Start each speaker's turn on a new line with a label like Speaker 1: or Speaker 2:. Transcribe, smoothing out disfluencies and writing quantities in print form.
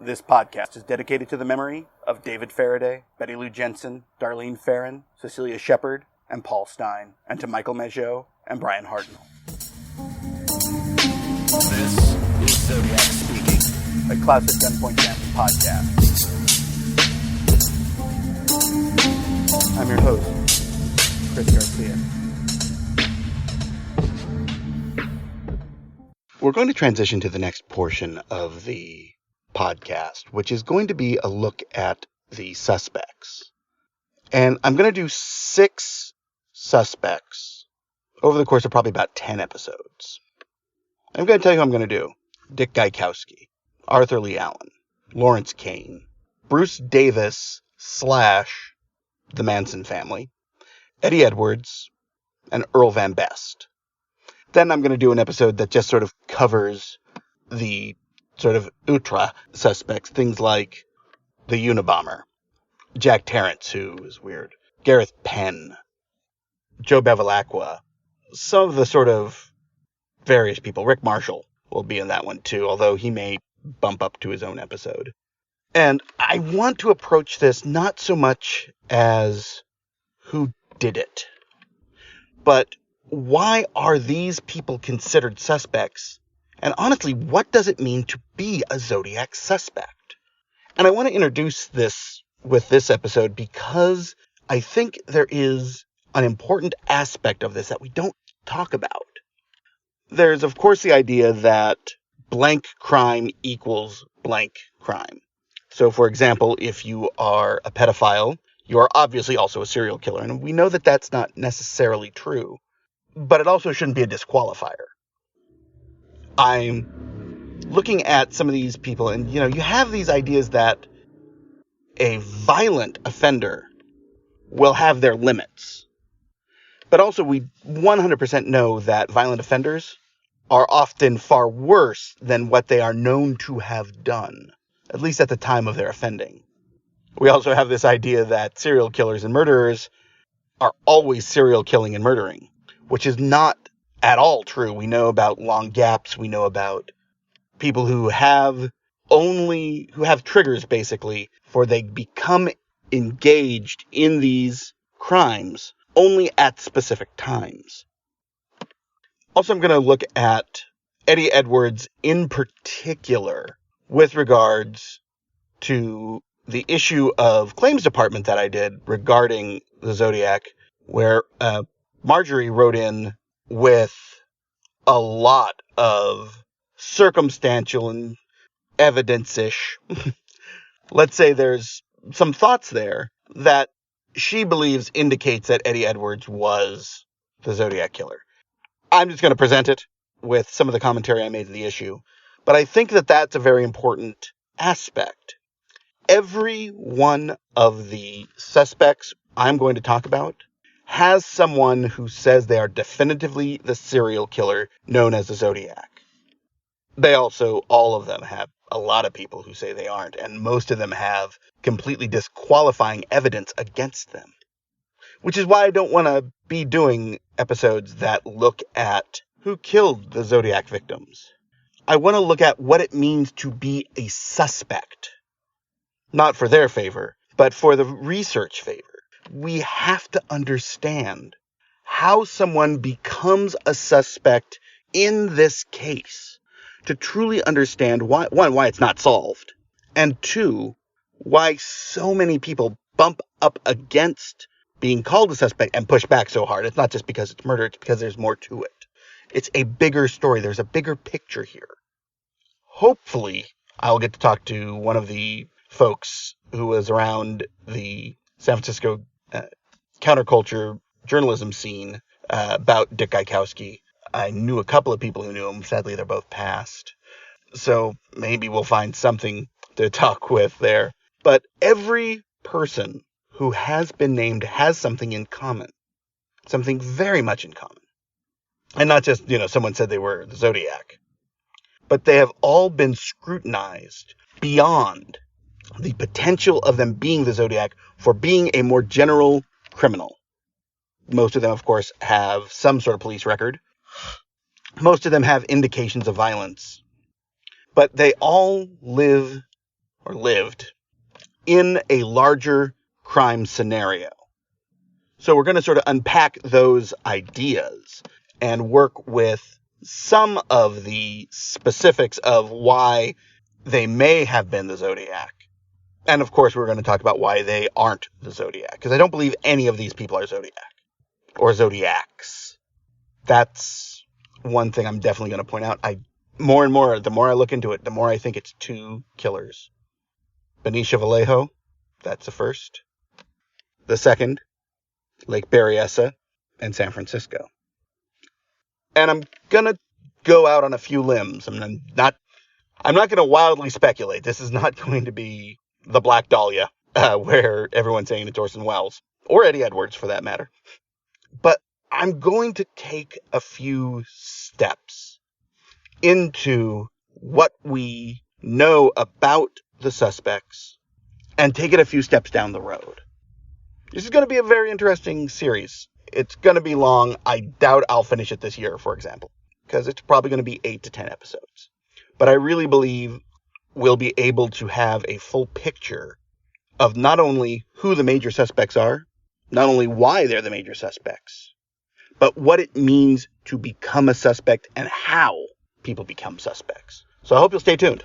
Speaker 1: This podcast is dedicated to the memory of David Faraday, Betty Lou Jensen, Darlene Farron, Cecilia Shepard, and Paul Stein, and to Michael Mageau and Brian Hartnell.
Speaker 2: This is Zodiac speaking.
Speaker 1: A Classic Gunpoint Family podcast. I'm your host, Chris Garcia. We're going to transition to the next portion of the podcast, which is going to be a look at the suspects. And I'm going to do 6 suspects over the course of probably about 10 episodes. I'm going to tell you who I'm going to do. Dick Gaikowski, Arthur Lee Allen, Lawrence Kane, Bruce Davis / the Manson family, Eddie Edwards, and Earl Van Best. Then I'm going to do an episode that just sort of covers the sort of ultra suspects, things like the Unabomber, Jack Terrence, who is weird, Gareth Penn, Joe Bevilacqua, some of the sort of various people. Rick Marshall will be in that one too, although he may bump up to his own episode. And I want to approach this not so much as who did it, but why are these people considered suspects? And honestly, what does it mean to be a Zodiac suspect? And I want to introduce this with this episode because I think there is an important aspect of this that we don't talk about. There's, of course, the idea that blank crime equals blank crime. So, for example, if you are a pedophile, you are obviously also a serial killer. And we know that that's not necessarily true, but it also shouldn't be a disqualifier. I'm looking at some of these people, and, you have these ideas that a violent offender will have their limits. But also, we 100% know that violent offenders are often far worse than what they are known to have done, at least at the time of their offending. We also have this idea that serial killers and murderers are always serial killing and murdering, which is not at all true. We know about long gaps. We know about people who have triggers, basically, for they become engaged in these crimes only at specific times. Also, I'm going to look at Eddie Edwards in particular with regards to the issue of Claims Department that I did regarding the Zodiac, where Marjorie wrote in with a lot of circumstantial and evidence-ish. Let's say there's some thoughts there that she believes indicates that Eddie Edwards was the Zodiac killer. I'm just going to present it with some of the commentary I made to the issue, but I think that that's a very important aspect. Every one of the suspects I'm going to talk about has someone who says they are definitively the serial killer known as the Zodiac. They also, all of them, have a lot of people who say they aren't, and most of them have completely disqualifying evidence against them. Which is why I don't want to be doing episodes that look at who killed the Zodiac victims. I want to look at what it means to be a suspect. Not for their favor, but for the research favor. We have to understand how someone becomes a suspect in this case to truly understand why it's not solved, and 2, why so many people bump up against being called a suspect and push back so hard. It's not just because it's murder, it's because there's more to it. It's a bigger story. There's a bigger picture here. Hopefully, I'll get to talk to one of the folks who was around the San Francisco counterculture journalism scene about Dick Gaikowski. I knew a couple of people who knew him. Sadly, they're both passed. So maybe we'll find something to talk with there. But every person who has been named has something in common. Something very much in common. And not just, someone said they were the Zodiac. But they have all been scrutinized beyond the potential of them being the Zodiac for being a more general criminal. Most of them, of course, have some sort of police record. Most of them have indications of violence. But they all live or lived in a larger crime scenario. So we're going to sort of unpack those ideas and work with some of the specifics of why they may have been the Zodiac. And of course, we're going to talk about why they aren't the Zodiac, because I don't believe any of these people are Zodiac or Zodiacs. That's one thing I'm definitely going to point out. More and more, the more I look into it, the more I think it's two killers. Benicia Vallejo, that's the first. The second, Lake Berryessa and San Francisco. And I'm going to go out on a few limbs. I'm not going to wildly speculate. This is not going to be the Black Dahlia, where everyone's saying it's Orson Welles, or Eddie Edwards for that matter. But I'm going to take a few steps into what we know about the suspects and take it a few steps down the road. This is going to be a very interesting series. It's going to be long. I doubt I'll finish it this year, for example, because it's probably going to be 8 to 10 episodes. But I really believe we'll be able to have a full picture of not only who the major suspects are, not only why they're the major suspects, but what it means to become a suspect and how people become suspects. So I hope you'll stay tuned.